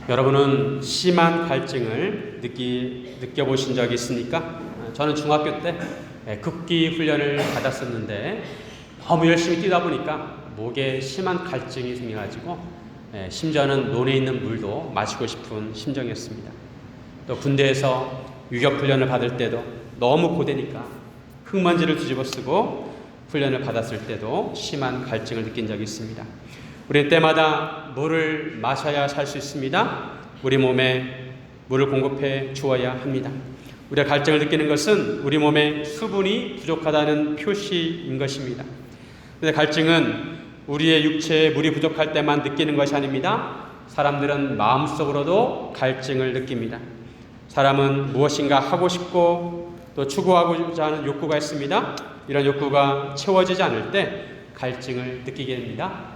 여러분은 심한 갈증을 느껴보신 적이 있습니까? 저는 중학교 때 극기 훈련을 받았었는데 너무 열심히 뛰다 보니까 목에 심한 갈증이 생겨가지고 심지어는 논에 있는 물도 마시고 싶은 심정이었습니다. 또 군대에서 유격 훈련을 받을 때도 너무 고되니까 흙먼지를 뒤집어 쓰고 훈련을 받았을 때도 심한 갈증을 느낀 적이 있습니다. 우리는 때마다 물을 마셔야 살 수 있습니다. 우리 몸에 물을 공급해 주어야 합니다. 우리가 갈증을 느끼는 것은 우리 몸에 수분이 부족하다는 표시인 것입니다. 그런데 갈증은 우리의 육체에 물이 부족할 때만 느끼는 것이 아닙니다. 사람들은 마음속으로도 갈증을 느낍니다. 사람은 무엇인가 하고 싶고 또 추구하고자 하는 욕구가 있습니다. 이런 욕구가 채워지지 않을 때 갈증을 느끼게 됩니다.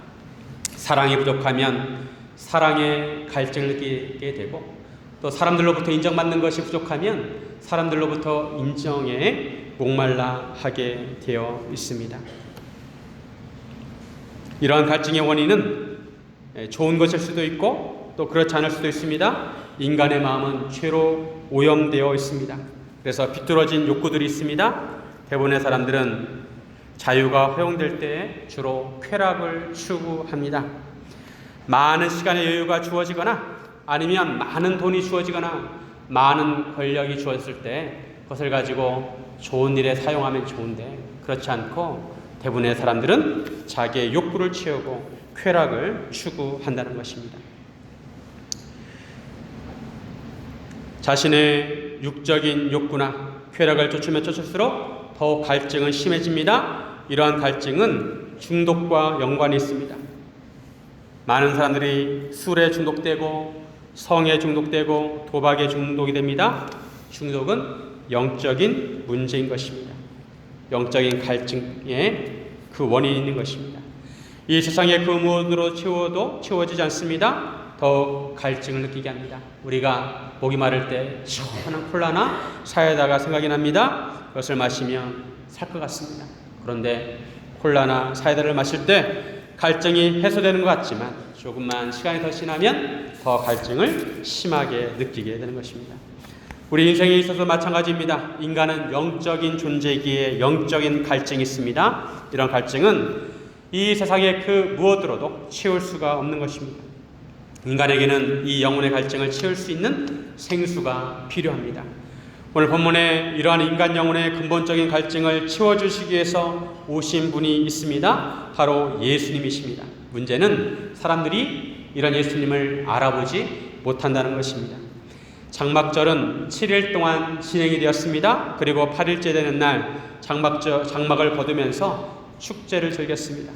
사랑이 부족하면 사랑의 갈증을 느끼게 되고, 또 사람들로부터 인정받는 것이 부족하면 사람들로부터 인정에 목말라 하게 되어 있습니다. 이러한 갈증의 원인은 좋은 것일 수도 있고 또 그렇지 않을 수도 있습니다. 인간의 마음은 죄로 오염되어 있습니다. 그래서 비뚤어진 욕구들이 있습니다. 대부분의 사람들은 자유가 허용될 때에 주로 쾌락을 추구합니다. 많은 시간의 여유가 주어지거나 아니면 많은 돈이 주어지거나 많은 권력이 주어졌을 때 그것을 가지고 좋은 일에 사용하면 좋은데, 그렇지 않고 대부분의 사람들은 자기의 욕구를 채우고 쾌락을 추구한다는 것입니다. 자신의 육적인 욕구나 쾌락을 쫓으면 쫓을수록 더욱 갈증은 심해집니다. 이러한 갈증은 중독과 연관이 있습니다. 많은 사람들이 술에 중독되고 성에 중독되고 도박에 중독이 됩니다. 중독은 영적인 문제인 것입니다. 영적인 갈증의 그 원인이 있는 것입니다. 이 세상의 그 무엇으로 채워도 채워지지 않습니다. 더욱 갈증을 느끼게 합니다. 우리가 목이 마를 때 시원한 콜라나 사이다가 생각이 납니다. 그것을 마시면 살 것 같습니다. 그런데 콜라나 사이다를 마실 때 갈증이 해소되는 것 같지만 조금만 시간이 더 지나면 더 갈증을 심하게 느끼게 되는 것입니다. 우리 인생에 있어서 마찬가지입니다. 인간은 영적인 존재이기에 영적인 갈증이 있습니다. 이런 갈증은 이 세상의 그 무엇으로도 채울 수가 없는 것입니다. 인간에게는 이 영혼의 갈증을 채울 수 있는 생수가 필요합니다. 오늘 본문에 이러한 인간 영혼의 근본적인 갈증을 채워주시기 위해서 오신 분이 있습니다. 바로 예수님이십니다. 문제는 사람들이 이런 예수님을 알아보지 못한다는 것입니다. 장막절은 7일 동안 진행이 되었습니다. 그리고 8일째 되는 날 장막을 거두면서 축제를 즐겼습니다.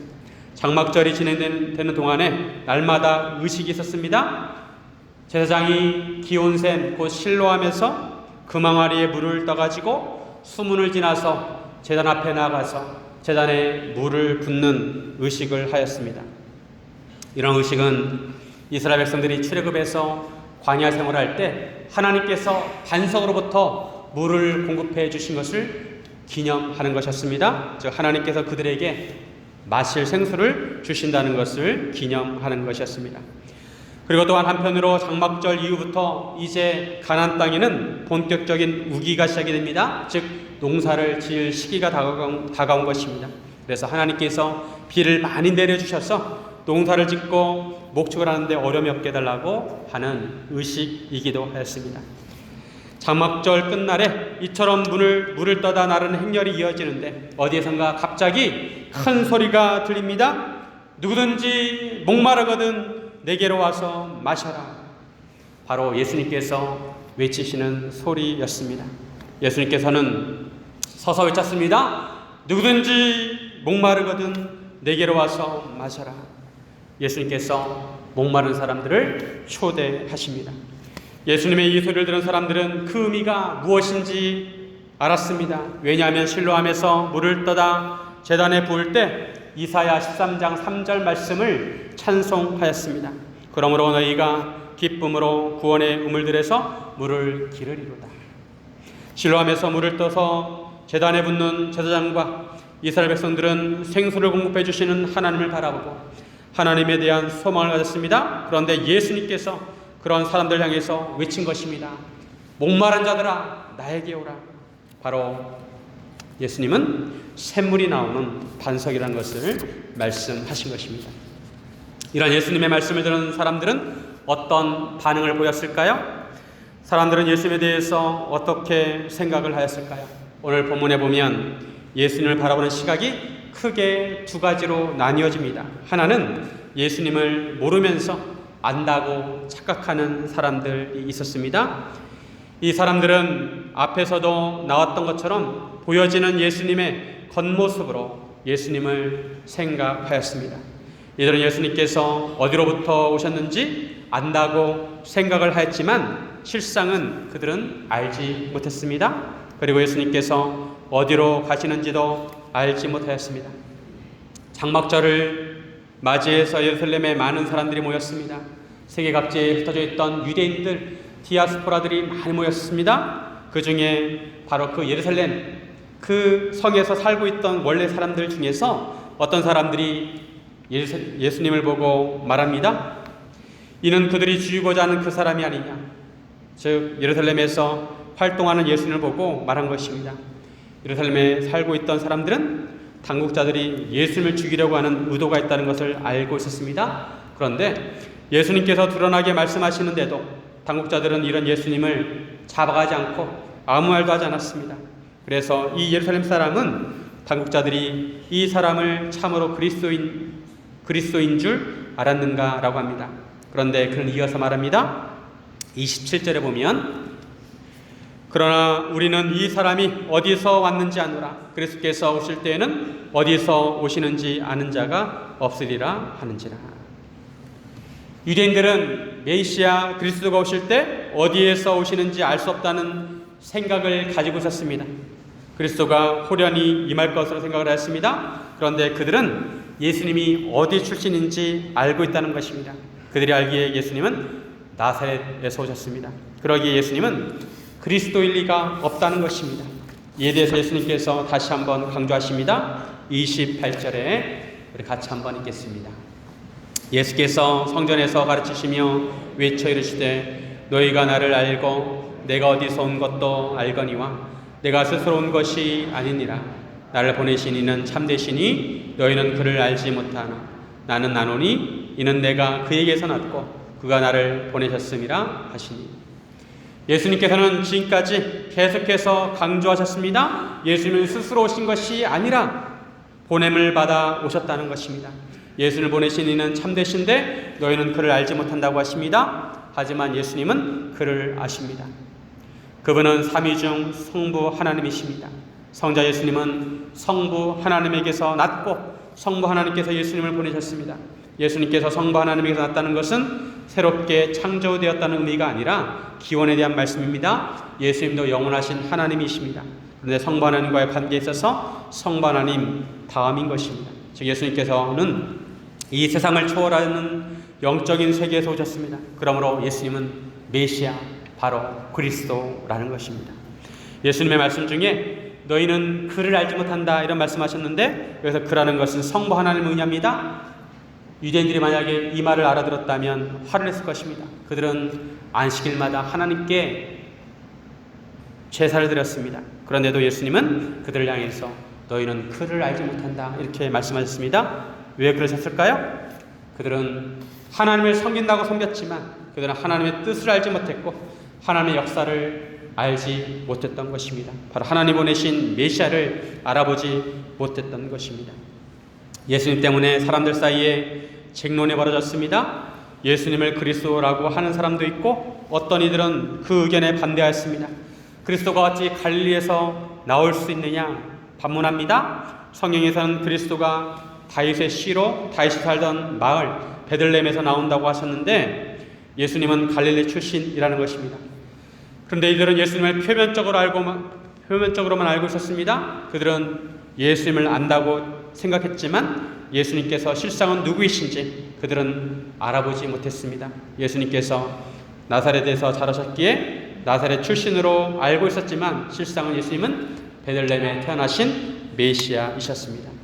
장막절이 진행되는 동안에 날마다 의식이 있었습니다. 제사장이 기온센 곧 실로암에서 금항아리에 물을 떠가지고 수문을 지나서 제단 앞에 나가서 제단에 물을 붓는 의식을 하였습니다. 이런 의식은 이스라엘 백성들이 출애굽해서 광야 생활할 때 하나님께서 반석으로부터 물을 공급해 주신 것을 기념하는 것이었습니다. 즉 하나님께서 그들에게 마실 생수를 주신다는 것을 기념하는 것이었습니다. 그리고 또한 한편으로 장막절 이후부터 이제 가나안 땅에는 본격적인 우기가 시작이 됩니다. 즉 농사를 지을 시기가 다가온 것입니다. 그래서 하나님께서 비를 많이 내려주셔서 농사를 짓고 목축을 하는데 어려움이 없게 해달라고 하는 의식이기도 했습니다. 장막절 끝날에 이처럼 물을 떠다 나르는 행렬이 이어지는데 어디에선가 갑자기 큰 소리가 들립니다. 누구든지 목마르거든 내게로 와서 마셔라. 바로 예수님께서 외치시는 소리였습니다. 예수님께서는 서서 외쳤습니다. 누구든지 목마르거든 내게로 와서 마셔라. 예수님께서 목마른 사람들을 초대하십니다. 예수님의 이 소리를 들은 사람들은 그 의미가 무엇인지 알았습니다. 왜냐하면 실로암에서 물을 떠다 제단에 부을 때 이사야 13장 3절 말씀을 찬송하였습니다. 그러므로 너희가 기쁨으로 구원의 우물들에서 물을 기르리로다. 실로암에서 물을 떠서 제단에 붓는 제사장과 이스라엘 백성들은 생수를 공급해 주시는 하나님을 바라보고 하나님에 대한 소망을 가졌습니다. 그런데 예수님께서 그런 사람들 향해서 외친 것입니다. 목마른 자들아 나에게 오라. 바로 예수님은 샘물이 나오는 반석이라는 것을 말씀하신 것입니다. 이런 예수님의 말씀을 들은 사람들은 어떤 반응을 보였을까요? 사람들은 예수님에 대해서 어떻게 생각을 하였을까요? 오늘 본문에 보면 예수님을 바라보는 시각이 크게 두 가지로 나뉘어집니다. 하나는 예수님을 모르면서 안다고 착각하는 사람들이 있었습니다. 이 사람들은 앞에서도 나왔던 것처럼 보여지는 예수님의 겉모습으로 예수님을 생각하였습니다. 이들은 예수님께서 어디로부터 오셨는지 안다고 생각을 하였지만 실상은 그들은 알지 못했습니다. 그리고 예수님께서 어디로 가시는지도 알지 못하였습니다. 장막절을 맞이해서 예루살렘에 많은 사람들이 모였습니다. 세계 각지에 흩어져 있던 유대인들, 디아스포라들이 많이 모였습니다. 그 중에 바로 그 예루살렘, 그 성에서 살고 있던 원래 사람들 중에서 어떤 사람들이 예수님을 보고 말합니다. 이는 그들이 죽이고자 하는 그 사람이 아니냐. 즉 예루살렘에서 활동하는 예수님을 보고 말한 것입니다. 예루살렘에 살고 있던 사람들은 당국자들이 예수님을 죽이려고 하는 의도가 있다는 것을 알고 있었습니다. 그런데 예수님께서 드러나게 말씀하시는데도 당국자들은 이런 예수님을 잡아가지 않고 아무 말도 하지 않았습니다. 그래서 이 예루살렘 사람은 당국자들이 이 사람을 참으로 그리스도인 줄 알았는가라고 합니다. 그런데 그는 이어서 말합니다. 27절에 보면 그러나 우리는 이 사람이 어디서 왔는지 아노라. 그리스도께서 오실 때에는 어디서 오시는지 아는 자가 없으리라 하는지라. 유대인들은 메시아 그리스도가 오실 때 어디에서 오시는지 알 수 없다는 생각을 가지고 있었습니다. 그리스도가 호련히 임할 것으로 생각을 했습니다. 그런데 그들은 예수님이 어디 출신인지 알고 있다는 것입니다. 그들이 알기에 예수님은 나사렛에서 오셨습니다. 그러기에 예수님은 그리스도일 리가 없다는 것입니다. 이에 대해서 예수님께서 다시 한번 강조하십니다. 28절에 우리 같이 한번 읽겠습니다. 예수께서 성전에서 가르치시며 외쳐 이르시되 너희가 나를 알고 내가 어디서 온 것도 알거니와 내가 스스로 온 것이 아니니라. 나를 보내신 이는 참되시니 너희는 그를 알지 못하나 나는 나노니 이는 내가 그에게서 났고 그가 나를 보내셨음이라 하시니. 예수님께서는 지금까지 계속해서 강조하셨습니다. 예수님은 스스로 오신 것이 아니라 보냄을 받아 오셨다는 것입니다. 예수를 보내신 이는 참되신데 너희는 그를 알지 못한다고 하십니다. 하지만 예수님은 그를 아십니다. 그분은 삼위중 성부 하나님이십니다. 성자 예수님은 성부 하나님에게서 났고 성부 하나님께서 예수님을 보내셨습니다. 예수님께서 성부 하나님에게서 났다는 것은 새롭게 창조되었다는 의미가 아니라 기원에 대한 말씀입니다. 예수님도 영원하신 하나님이십니다. 그런데 성부 하나님과의 관계에 있어서 성부 하나님 다음인 것입니다. 즉 예수님께서는 이 세상을 초월하는 영적인 세계에서 오셨습니다. 그러므로 예수님은 메시아, 바로 그리스도라는 것입니다. 예수님의 말씀 중에 너희는 그를 알지 못한다 이런 말씀하셨는데 여기서 그라는 것은 성부 하나님을 의미합니다. 유대인들이 만약에 이 말을 알아들었다면 화를 냈을 것입니다. 그들은 안식일마다 하나님께 제사를 드렸습니다. 그런데도 예수님은 그들을 향해서 너희는 그를 알지 못한다 이렇게 말씀하셨습니다. 왜 그러셨을까요? 그들은 하나님을 섬긴다고 섬겼지만 그들은 하나님의 뜻을 알지 못했고 하나님의 역사를 알지 못했던 것입니다. 바로 하나님 보내신 메시아를 알아보지 못했던 것입니다. 예수님 때문에 사람들 사이에 쟁론이 벌어졌습니다. 예수님을 그리스도라고 하는 사람도 있고 어떤 이들은 그 의견에 반대하였습니다. 그리스도가 어찌 갈릴리에서 나올 수 있느냐 반문합니다. 성경에서는 그리스도가 다윗의 씨로 다윗이 살던 마을 베들레헴에서 나온다고 하셨는데 예수님은 갈릴리 출신이라는 것입니다. 그런데 이들은 예수님을 표면적으로만 알고 있었습니다. 그들은 예수님을 안다고 생각했지만 예수님께서 실상은 누구이신지 그들은 알아보지 못했습니다. 예수님께서 나사렛에서 자라셨기에 나사렛 출신으로 알고 있었지만 실상은 예수님은 베들레헴에 태어나신 메시아이셨습니다.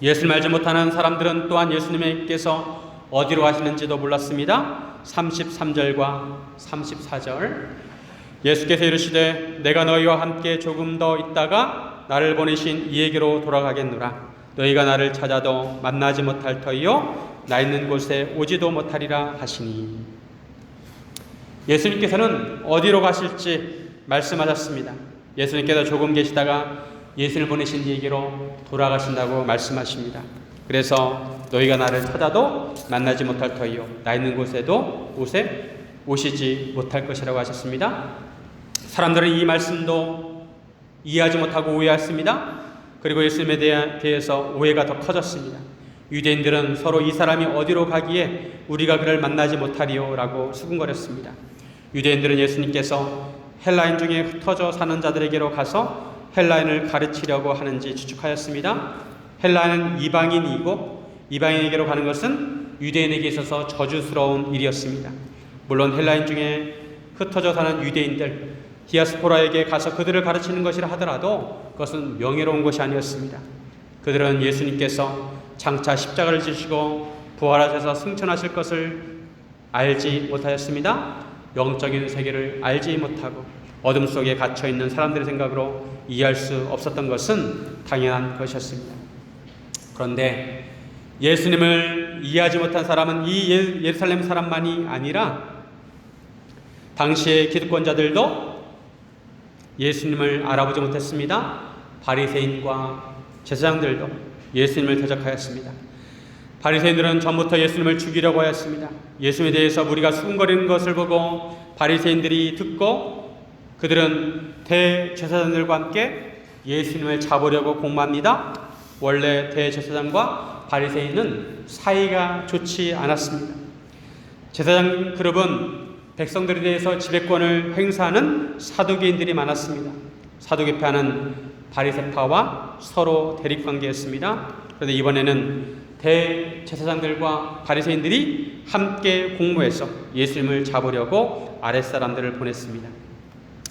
예수를 알지 못하는 사람들은 또한 예수님께서 어디로 가시는지도 몰랐습니다. 33절과 34절 예수께서 이르시되 내가 너희와 함께 조금 더 있다가 나를 보내신 이에게로 돌아가겠노라. 너희가 나를 찾아도 만나지 못할 터이요 나 있는 곳에 오지도 못하리라 하시니. 예수님께서는 어디로 가실지 말씀하셨습니다. 예수님께서 조금 계시다가 예수를 보내신 이에게로 돌아가신다고 말씀하십니다. 그래서 너희가 나를 찾아도 만나지 못할 터이요 나 있는 곳에도 오시지 못할 것이라고 하셨습니다. 사람들은 이 말씀도 이해하지 못하고 오해했습니다. 그리고 예수님에 대해서 오해가 더 커졌습니다. 유대인들은 서로 이 사람이 어디로 가기에 우리가 그를 만나지 못하리요 라고 수군거렸습니다. 유대인들은 예수님께서 헬라인 중에 흩어져 사는 자들에게로 가서 헬라인을 가르치려고 하는지 추측하였습니다. 헬라인은 이방인이고 이방인에게로 가는 것은 유대인에게 있어서 저주스러운 일이었습니다. 물론 헬라인 중에 흩어져 사는 유대인들 디아스포라에게 가서 그들을 가르치는 것이라 하더라도 그것은 명예로운 것이 아니었습니다. 그들은 예수님께서 장차 십자가를 지시고 부활하셔서 승천하실 것을 알지 못하였습니다. 영적인 세계를 알지 못하고 어둠 속에 갇혀있는 사람들의 생각으로 이해할 수 없었던 것은 당연한 것이었습니다. 그런데 예수님을 이해하지 못한 사람은 이 예루살렘 사람만이 아니라 당시의 기득권자들도 예수님을 알아보지 못했습니다. 바리새인과 제사장들도 예수님을 대적하였습니다. 바리새인들은 전부터 예수님을 죽이려고 하였습니다. 예수님에 대해서 무리가 수군거리는 것을 보고 바리새인들이 듣고 그들은 대제사장들과 함께 예수님을 잡으려고 공모합니다. 원래 대제사장과 바리새인은 사이가 좋지 않았습니다. 제사장 그룹은 백성들에 대해서 지배권을 행사하는 사두개인들이 많았습니다. 사두개파는 바리새파와 서로 대립관계였습니다. 그런데 이번에는 대제사장들과 바리새인들이 함께 공모해서 예수님을 잡으려고 아랫사람들을 보냈습니다.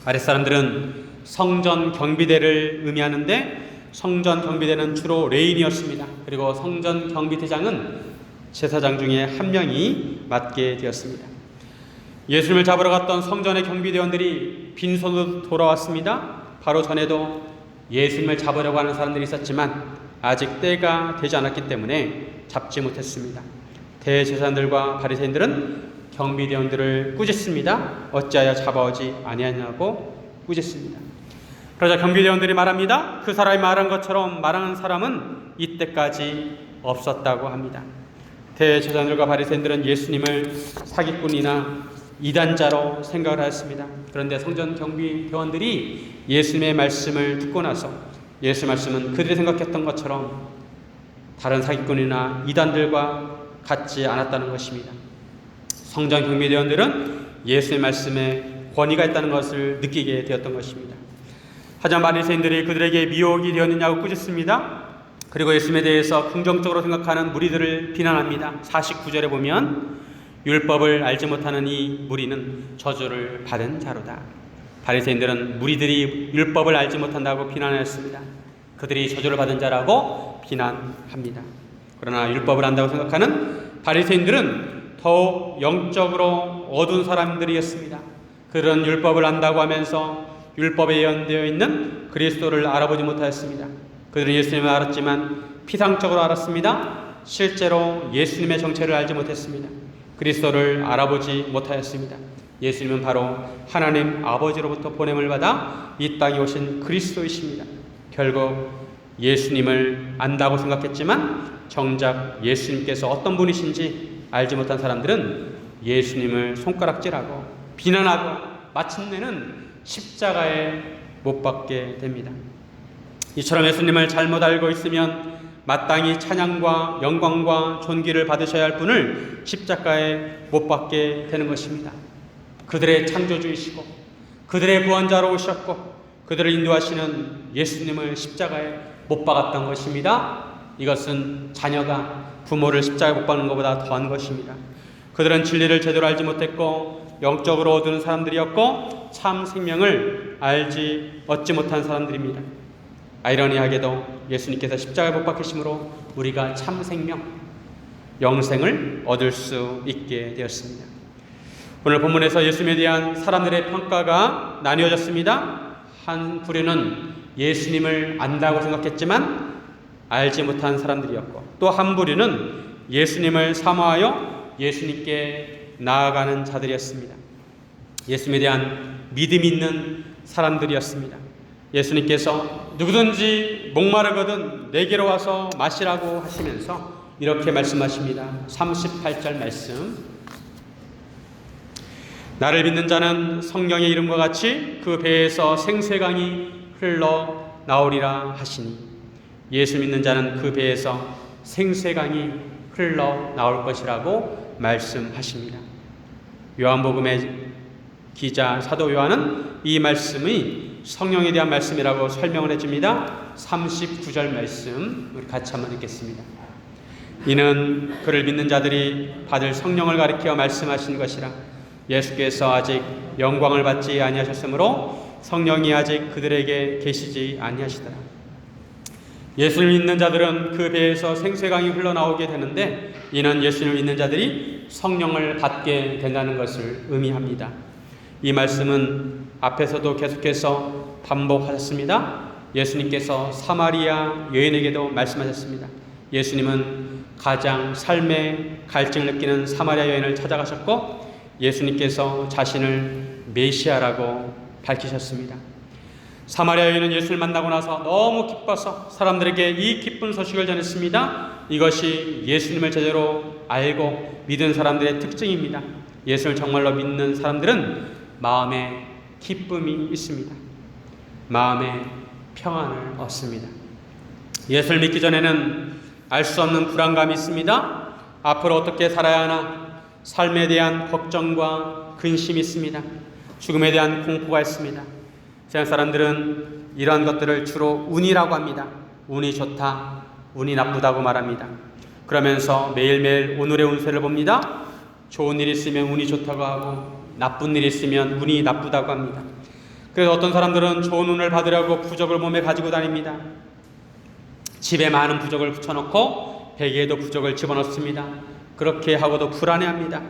아랫사람들은 성전 경비대를 의미하는데 성전 경비대는 주로 레인이었습니다. 그리고 성전 경비대장은 제사장 중에 한 명이 맡게 되었습니다. 예수님을 잡으러 갔던 성전의 경비대원들이 빈손으로 돌아왔습니다. 바로 전에도 예수님을 잡으려고 하는 사람들이 있었지만 아직 때가 되지 않았기 때문에 잡지 못했습니다. 대제사장들과 바리새인들은 경비대원들을 꾸짖습니다. 어찌하여 잡아오지 아니하냐고 꾸짖습니다. 그러자 경비대원들이 말합니다. 그 사람이 말한 것처럼 말하는 사람은 이때까지 없었다고 합니다. 대제사장들과 바리새인들은 예수님을 사기꾼이나 이단자로 생각을 하였습니다. 그런데 성전 경비대원들이 예수님의 말씀을 듣고 나서 예수 말씀은 그들이 생각했던 것처럼 다른 사기꾼이나 이단들과 같지 않았다는 것입니다. 성전 경비대원들은 예수의 말씀에 권위가 있다는 것을 느끼게 되었던 것입니다. 하지만 바리새인들이 그들에게 미혹이 되었느냐고 꾸짖습니다. 그리고 예수님에 대해서 긍정적으로 생각하는 무리들을 비난합니다. 49절에 보면 율법을 알지 못하는 이 무리는 저주를 받은 자로다. 바리새인들은 무리들이 율법을 알지 못한다고 비난하였습니다. 그들이 저주를 받은 자라고 비난합니다. 그러나 율법을 안다고 생각하는 바리새인들은 더욱 영적으로 어두운 사람들이었습니다. 그들은 율법을 안다고 하면서 율법에 예언되어 있는 그리스도를 알아보지 못하였습니다. 그들은 예수님을 알았지만 피상적으로 알았습니다. 실제로 예수님의 정체를 알지 못했습니다. 그리스도를 알아보지 못하였습니다. 예수님은 바로 하나님 아버지로부터 보냄을 받아 이 땅에 오신 그리스도이십니다. 결국 예수님을 안다고 생각했지만 정작 예수님께서 어떤 분이신지 알지 못한 사람들은 예수님을 손가락질하고 비난하고 마침내는 십자가에 못 박게 됩니다. 이처럼 예수님을 잘못 알고 있으면 마땅히 찬양과 영광과 존귀를 받으셔야 할 분을 십자가에 못 박게 되는 것입니다. 그들의 창조주이시고 그들의 구원자로 오셨고 그들을 인도하시는 예수님을 십자가에 못 박았던 것입니다. 이것은 자녀가 부모를 십자가에 못 박는 것보다 더한 것입니다. 그들은 진리를 제대로 알지 못했고 영적으로 어두운 사람들이었고 참 생명을 얻지 못한 사람들입니다. 아이러니하게도 예수님께서 십자가에 못 박히심으로 우리가 참 생명, 영생을 얻을 수 있게 되었습니다. 오늘 본문에서 예수님에 대한 사람들의 평가가 나뉘어졌습니다. 한 부류는 예수님을 안다고 생각했지만 알지 못한 사람들이었고, 또 한 부류는 예수님을 사모하여 예수님께 나아가는 자들이었습니다. 예수님에 대한 믿음이 있는 사람들이었습니다. 예수님께서 누구든지 목마르거든 내게로 와서 마시라고 하시면서 이렇게 말씀하십니다. 38절 말씀. 나를 믿는 자는 성령의 이름과 같이 그 배에서 생수강이 흘러 나오리라 하시니, 예수 믿는 자는 그 배에서 생수강이 흘러 나올 것이라고 말씀하십니다. 요한복음의 기자 사도 요한은 이 말씀이 성령에 대한 말씀이라고 설명을 해줍니다. 39절 말씀 우리 같이 한번 읽겠습니다. 이는 그를 믿는 자들이 받을 성령을 가리켜 말씀하신 것이라. 예수께서 아직 영광을 받지 아니하셨으므로 성령이 아직 그들에게 계시지 아니하시더라. 예수를 믿는 자들은 그 배에서 생수강이 흘러나오게 되는데, 이는 예수를 믿는 자들이 성령을 받게 된다는 것을 의미합니다. 이 말씀은 앞에서도 계속해서 반복하셨습니다. 예수님께서 사마리아 여인에게도 말씀하셨습니다. 예수님은 가장 삶의 갈증을 느끼는 사마리아 여인을 찾아가셨고, 예수님께서 자신을 메시아라고 밝히셨습니다. 사마리아 여인은 예수를 만나고 나서 너무 기뻐서 사람들에게 이 기쁜 소식을 전했습니다. 이것이 예수님을 제대로 알고 믿은 사람들의 특징입니다. 예수를 정말로 믿는 사람들은 마음에 기쁨이 있습니다. 마음에 평안을 얻습니다. 예수를 믿기 전에는 알 수 없는 불안감이 있습니다. 앞으로 어떻게 살아야 하나, 삶에 대한 걱정과 근심이 있습니다. 죽음에 대한 공포가 있습니다. 세상 사람들은 이러한 것들을 주로 운이라고 합니다. 운이 좋다, 운이 나쁘다고 말합니다. 그러면서 매일매일 오늘의 운세를 봅니다. 좋은 일이 있으면 운이 좋다고 하고, 나쁜 일이 있으면 운이 나쁘다고 합니다. 그래서 어떤 사람들은 좋은 운을 받으려고 부적을 몸에 가지고 다닙니다. 집에 많은 부적을 붙여놓고 베개에도 부적을 집어넣습니다. 그렇게 하고도 불안해합니다.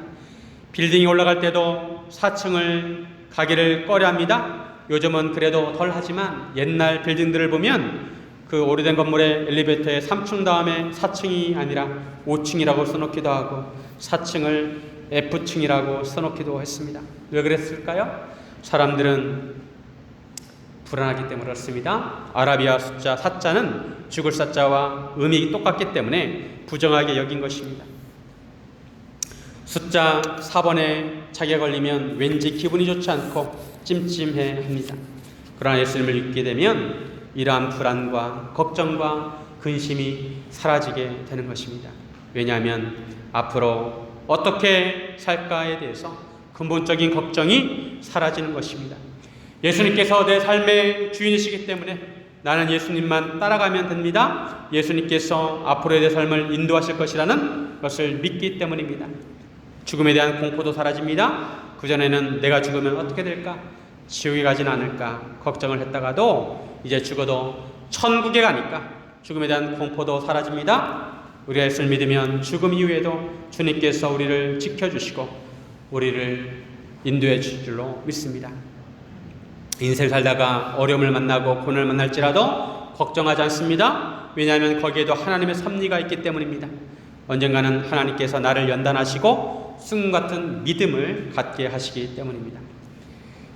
빌딩이 올라갈 때도 4층을 가기를 꺼려합니다. 요즘은 그래도 덜 하지만 옛날 빌딩들을 보면 그 오래된 건물의 엘리베이터에 3층 다음에 4층이 아니라 5층이라고 써놓기도 하고 4층을 F층이라고 써놓기도 했습니다. 왜 그랬을까요? 사람들은 불안하기 때문에 그렇습니다. 아라비아 숫자 4자는 죽을 사자와 의미 똑같기 때문에 부정하게 여긴 것입니다. 숫자 4번에 자기가 걸리면 왠지 기분이 좋지 않고 찜찜해 합니다. 그러나 예수님을 믿게 되면 이러한 불안과 걱정과 근심이 사라지게 되는 것입니다. 왜냐하면 앞으로 어떻게 살까에 대해서 근본적인 걱정이 사라지는 것입니다. 예수님께서 내 삶의 주인이시기 때문에 나는 예수님만 따라가면 됩니다. 예수님께서 앞으로의 내 삶을 인도하실 것이라는 것을 믿기 때문입니다. 죽음에 대한 공포도 사라집니다. 그전에는 내가 죽으면 어떻게 될까? 지옥에 가진 않을까? 걱정을 했다가도 이제 죽어도 천국에 가니까 죽음에 대한 공포도 사라집니다. 우리가 예수를 믿으면 죽음 이후에도 주님께서 우리를 지켜주시고 우리를 인도해 주실 줄로 믿습니다. 인생 살다가 어려움을 만나고 고난을 만날지라도 걱정하지 않습니다. 왜냐하면 거기에도 하나님의 섭리가 있기 때문입니다. 언젠가는 하나님께서 나를 연단하시고 승 같은 믿음을 갖게 하시기 때문입니다.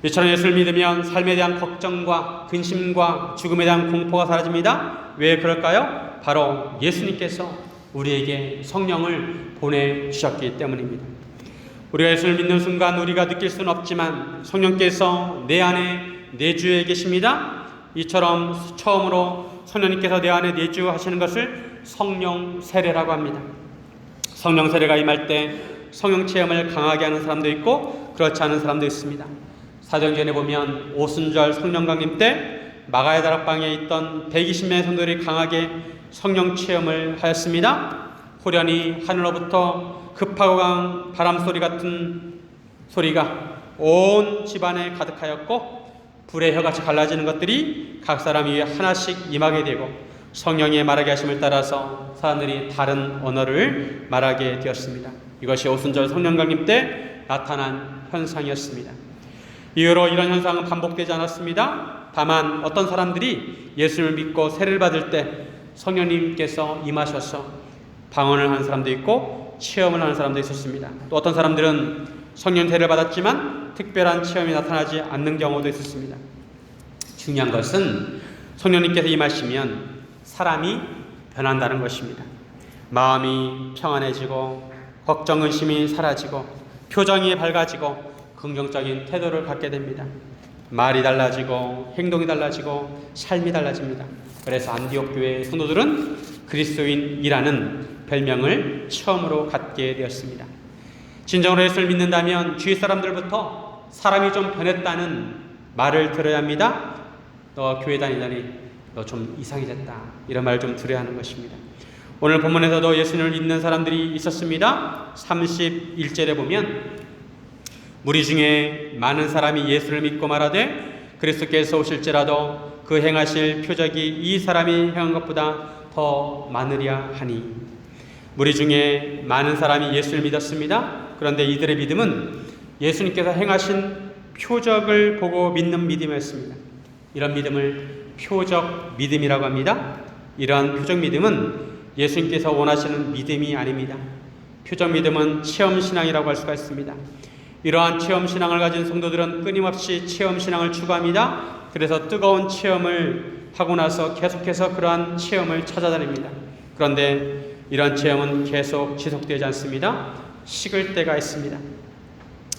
이처럼 예수를 믿으면 삶에 대한 걱정과 근심과 죽음에 대한 공포가 사라집니다. 왜 그럴까요? 바로 예수님께서 우리에게 성령을 보내주셨기 때문입니다. 우리가 예수를 믿는 순간 우리가 느낄 수는 없지만 성령께서 내 안에 내주해 계십니다. 이처럼 처음으로 성령님께서 내 안에 내주하시는 것을 성령 세례라고 합니다. 성령 세례가 임할 때 성령 체험을 강하게 하는 사람도 있고 그렇지 않은 사람도 있습니다. 사도행전에 보면 오순절 성령 강림 때 마가의 다락방에 있던 120명의 성도들이 강하게 성령 체험을 하였습니다. 호련히 하늘로부터 급하고 강한 바람소리 같은 소리가 온 집안에 가득하였고 불의 혀같이 갈라지는 것들이 각 사람 위에 하나씩 임하게 되고 성령의 말하게 하심을 따라서 사람들이 다른 언어를 말하게 되었습니다. 이것이 오순절 성령 강림 때 나타난 현상이었습니다. 이후로 이런 현상은 반복되지 않았습니다. 다만 어떤 사람들이 예수를 믿고 세례를 받을 때 성령님께서 임하셔서 방언을 하는 사람도 있고 체험을 하는 사람도 있었습니다. 또 어떤 사람들은 성령 세례를 받았지만 특별한 체험이 나타나지 않는 경우도 있었습니다. 중요한 것은 성령님께서 임하시면 사람이 변한다는 것입니다. 마음이 평안해지고 걱정, 의심이 사라지고 표정이 밝아지고 긍정적인 태도를 갖게 됩니다. 말이 달라지고 행동이 달라지고 삶이 달라집니다. 그래서 안디옥 교회의 성도들은 그리스도인이라는 별명을 처음으로 갖게 되었습니다. 진정으로 예수를 믿는다면 주위 사람들부터 사람이 좀 변했다는 말을 들어야 합니다. 너 교회 다니더니 너 좀 이상해졌다, 이런 말을 좀 들어야 하는 것입니다. 오늘 본문에서도 예수님을 믿는 사람들이 있었습니다. 31절에 보면 무리 중에 많은 사람이 예수를 믿고 말하되 그리스도께서 오실지라도 그 행하실 표적이 이 사람이 행한 것보다 더 많으랴 하니. 무리 중에 많은 사람이 예수를 믿었습니다. 그런데 이들의 믿음은 예수님께서 행하신 표적을 보고 믿는 믿음이었습니다. 이런 믿음을 표적 믿음이라고 합니다. 이러한 표적 믿음은 예수님께서 원하시는 믿음이 아닙니다. 표적 믿음은 체험신앙이라고 할 수가 있습니다. 이러한 체험신앙을 가진 성도들은 끊임없이 체험신앙을 추구합니다. 그래서 뜨거운 체험을 하고 나서 계속해서 그러한 체험을 찾아다닙니다. 그런데 이러한 체험은 계속 지속되지 않습니다. 식을 때가 있습니다.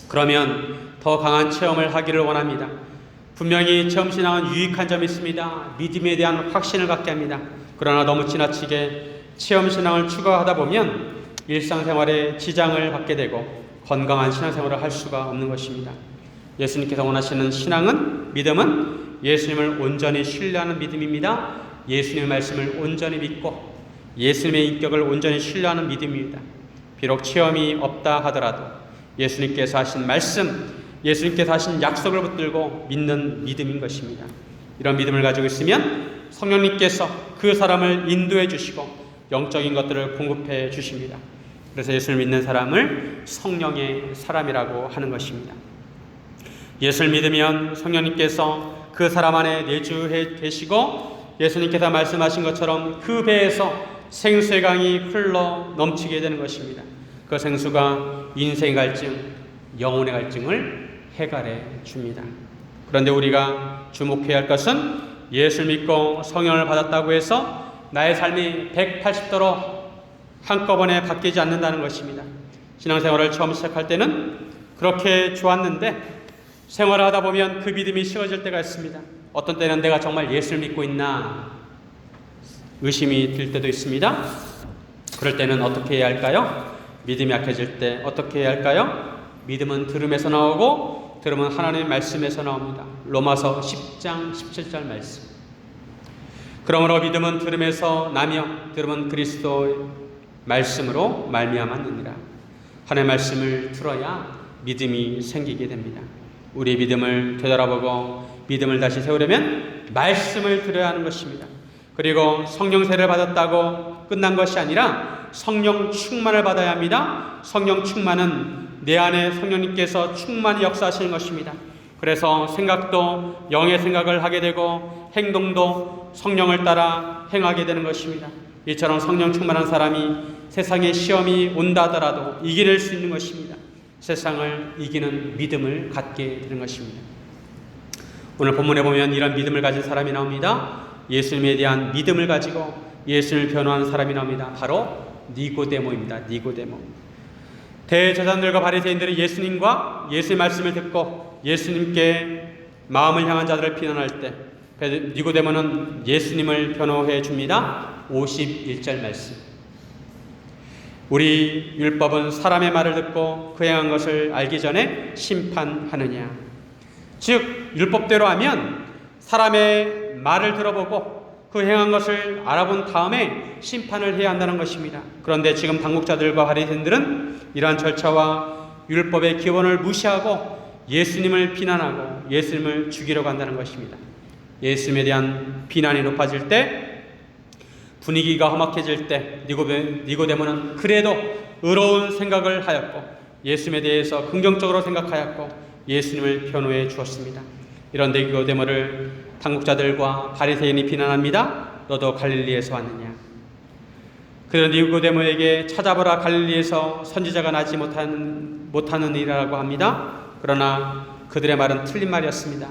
그러면 더 강한 체험을 하기를 원합니다. 분명히 체험신앙은 유익한 점이 있습니다. 믿음에 대한 확신을 갖게 합니다. 그러나 너무 지나치게 체험신앙을 추구하다 보면 일상생활에 지장을 받게 되고 건강한 신앙생활을 할 수가 없는 것입니다. 예수님께서 원하시는 신앙은, 믿음은 예수님을 온전히 신뢰하는 믿음입니다. 예수님의 말씀을 온전히 믿고 예수님의 인격을 온전히 신뢰하는 믿음입니다. 비록 체험이 없다 하더라도 예수님께서 하신 말씀, 예수님께서 하신 약속을 붙들고 믿는 믿음인 것입니다. 이런 믿음을 가지고 있으면 성령님께서 그 사람을 인도해 주시고 영적인 것들을 공급해 주십니다. 그래서 예수를 믿는 사람을 성령의 사람이라고 하는 것입니다. 예수를 믿으면 성령님께서 그 사람 안에 내주해 계시고 예수님께서 말씀하신 것처럼 그 배에서 생수의 강이 흘러 넘치게 되는 것입니다. 그 생수가 인생의 갈증, 영혼의 갈증을 해결해 줍니다. 그런데 우리가 주목해야 할 것은 예수를 믿고 성령을 받았다고 해서 나의 삶이 180도로 한꺼번에 바뀌지 않는다는 것입니다. 신앙생활을 처음 시작할 때는 그렇게 좋았는데 생활을 하다 보면 그 믿음이 식어질 때가 있습니다. 어떤 때는 내가 정말 예수를 믿고 있나 의심이 들 때도 있습니다. 그럴 때는 어떻게 해야 할까요? 믿음이 약해질 때 어떻게 해야 할까요? 믿음은 들음에서 나오고 들음은 하나님의 말씀에서 나옵니다. 로마서 10장 17절 말씀. 그러므로 믿음은 들음에서 나며 들음은 그리스도의 말씀으로 말미암았느니라. 하나님의 말씀을 들어야 믿음이 생기게 됩니다. 우리의 믿음을 되돌아보고 믿음을 다시 세우려면 말씀을 들어야 하는 것입니다. 그리고 성령 세례를 받았다고 끝난 것이 아니라 성령 충만을 받아야 합니다. 성령 충만은 내 안에 성령님께서 충만히 역사하시는 것입니다. 그래서 생각도 영의 생각을 하게 되고 행동도 성령을 따라 행하게 되는 것입니다. 이처럼 성령 충만한 사람이 세상에 시험이 온다 하더라도 이겨낼 수 있는 것입니다. 세상을 이기는 믿음을 갖게 되는 것입니다. 오늘 본문에 보면 이런 믿음을 가진 사람이 나옵니다. 예수님에 대한 믿음을 가지고 예수님을 변호하는 사람이 나옵니다. 바로 니고데모입니다. 니고데모. 대제사장들과 바리새인들이 예수님과 예수의 말씀을 듣고 예수님께 마음을 향한 자들을 비난할 때 니고데모는 예수님을 변호해 줍니다. 51절 말씀. 우리 율법은 사람의 말을 듣고 그 행한 것을 알기 전에 심판하느냐. 즉 율법대로 하면 사람의 말을 들어보고 그 행한 것을 알아본 다음에 심판을 해야 한다는 것입니다. 그런데 지금 당국자들과 바리새인들은 이러한 절차와 율법의 기본을 무시하고 예수님을 비난하고 예수님을 죽이려고 한다는 것입니다. 예수님에 대한 비난이 높아질 때 분위기가 험악해질 때 니고데모는 그래도 의로운 생각을 하였고 예수님에 대해서 긍정적으로 생각하였고 예수님을 변호해 주었습니다. 이런 니고데모를 당국자들과 바리새인이 비난합니다. 너도 갈릴리에서 왔느냐? 그런 니고데모에게 찾아보라, 갈릴리에서 선지자가 나지 못하는 이라고 합니다. 그러나 그들의 말은 틀린 말이었습니다.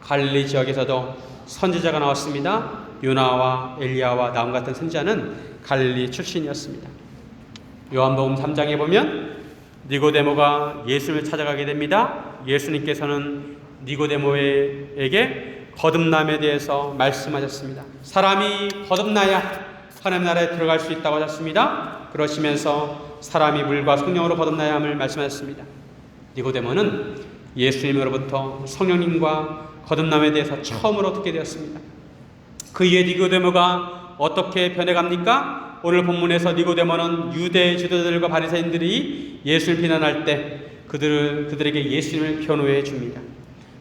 갈릴리 지역에서도 선지자가 나왔습니다. 요나와 엘리야와 나움 같은 선지자는 갈릴리 출신이었습니다. 요한복음 3장에 보면 니고데모가 예수님을 찾아가게 됩니다. 예수님께서는 니고데모에게 거듭남에 대해서 말씀하셨습니다. 사람이 거듭나야 하나님 나라에 들어갈 수 있다고 하셨습니다. 그러시면서 사람이 물과 성령으로 거듭나야 함을 말씀하셨습니다. 니고데모는 예수님으로부터 성령님과 거듭남에 대해서 처음으로 듣게 되었습니다. 그 이후에 니고데모가 어떻게 변해갑니까? 오늘 본문에서 니고데모는 유대 지도자들과 바리새인들이 예수를 비난할 때 그들에게 예수님을 변호해 줍니다.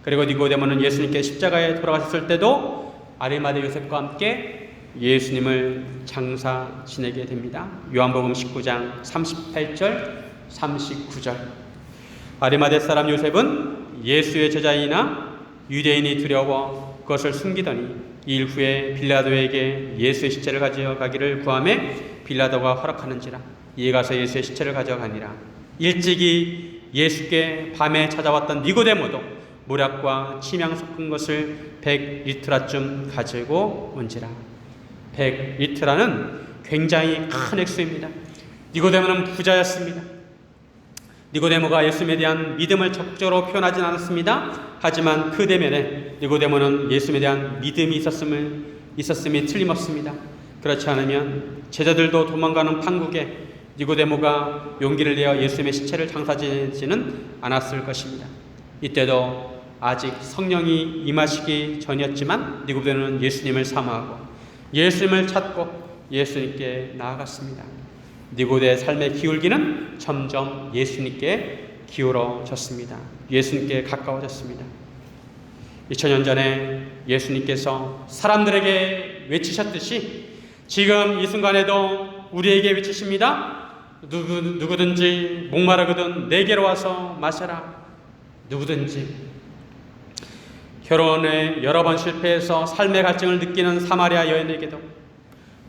그리고 니고데모는 예수님께 십자가에 돌아가셨을 때도 아리마대 요셉과 함께 예수님을 장사 지내게 됩니다. 요한복음 19장 38절 39절. 아리마대 사람 요셉은 예수의 제자이나 유대인이 두려워 그것을 숨기더니 2일 후에 빌라도에게 예수의 시체를 가져가기를 구하매 빌라도가 허락하는지라. 이에 가서 예수의 시체를 가져가니라. 일찍이 예수께 밤에 찾아왔던 니고데모도 모략과 침향 섞은 것을 100리트라쯤 가지고 온지라. 100리트라는 굉장히 큰 액수입니다. 니고데모는 부자였습니다. 니고데모가 예수님에 대한 믿음을 적극적으로 표현하진 않았습니다. 하지만 그 대면에 니고데모는 예수님에 대한 믿음이 있었음이 틀림없습니다. 그렇지 않으면 제자들도 도망가는 판국에 니고데모가 용기를 내어 예수님의 시체를 장사 지내지는 않았을 것입니다. 이때도 아직 성령이 임하시기 전이었지만 니고데모는 예수님을 사모하고 예수님을 찾고 예수님께 나아갔습니다. 니고데의 삶의 기울기는 점점 예수님께 기울어졌습니다. 예수님께 가까워졌습니다. 2000년 전에 예수님께서 사람들에게 외치셨듯이 지금 이 순간에도 우리에게 외치십니다. 누구든지 목마르거든 내게로 와서 마셔라. 누구든지. 결혼에 여러 번 실패해서 삶의 갈증을 느끼는 사마리아 여인에게도,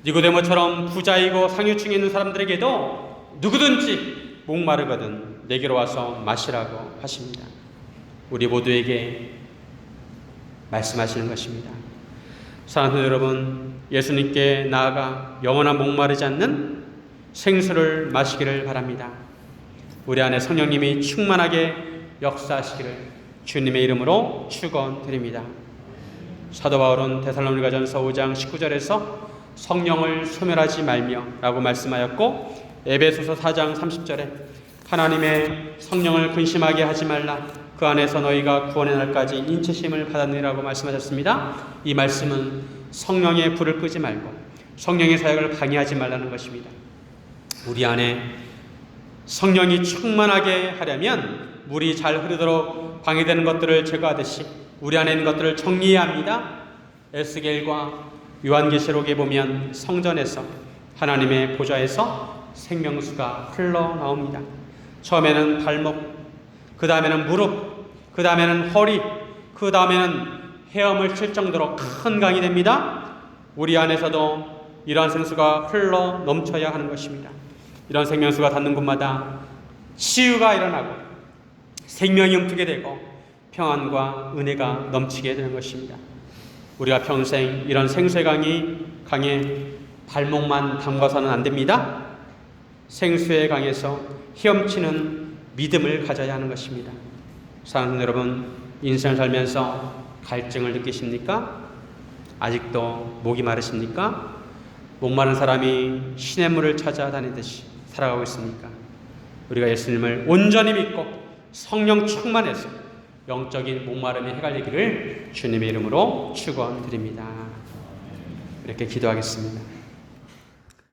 니고데모처럼 부자이고 상류층에 있는 사람들에게도 누구든지 목마르거든 내게로 와서 마시라고 하십니다. 우리 모두에게 말씀하시는 것입니다. 사랑하는 여러분, 예수님께 나아가 영원한 목마르지 않는 생수를 마시기를 바랍니다. 우리 안에 성령님이 충만하게 역사하시기를 주님의 이름으로 축원드립니다. 사도 바울은 데살로니가전서 5장 19절에서 성령을 소멸하지 말며 라고 말씀하였고, 에베소서 4장 30절에 하나님의 성령을 근심하게 하지 말라, 그 안에서 너희가 구원의 날까지 인치심을 받았느니라고 말씀하셨습니다. 이 말씀은 성령의 불을 끄지 말고 성령의 사역을 방해하지 말라는 것입니다. 우리 안에 성령이 충만하게 하려면 물이 잘 흐르도록 방해되는 것들을 제거하듯이 우리 안에 있는 것들을 정리해야 합니다. 에스겔과 요한계시록에 보면 성전에서 하나님의 보좌에서 생명수가 흘러나옵니다. 처음에는 발목, 그 다음에는 무릎, 그 다음에는 허리, 그 다음에는 헤엄을 칠 정도로 큰 강이 됩니다. 우리 안에서도 이러한 생수가 흘러 넘쳐야 하는 것입니다. 이런 생명수가 닿는 곳마다 치유가 일어나고 생명이 움트게 되고 평안과 은혜가 넘치게 되는 것입니다. 우리가 평생 이런 생수의 강에 발목만 담가서는 안 됩니다. 생수의 강에서 헤엄치는 믿음을 가져야 하는 것입니다. 사랑하는 여러분, 인생을 살면서 갈증을 느끼십니까? 아직도 목이 마르십니까? 목마른 사람이 시냇물을 찾아다니듯이 살아가고 있습니까? 우리가 예수님을 온전히 믿고 성령 충만해서 영적인 목마름이 해갈리기를 주님의 이름으로 축원드립니다. 이렇게 기도하겠습니다.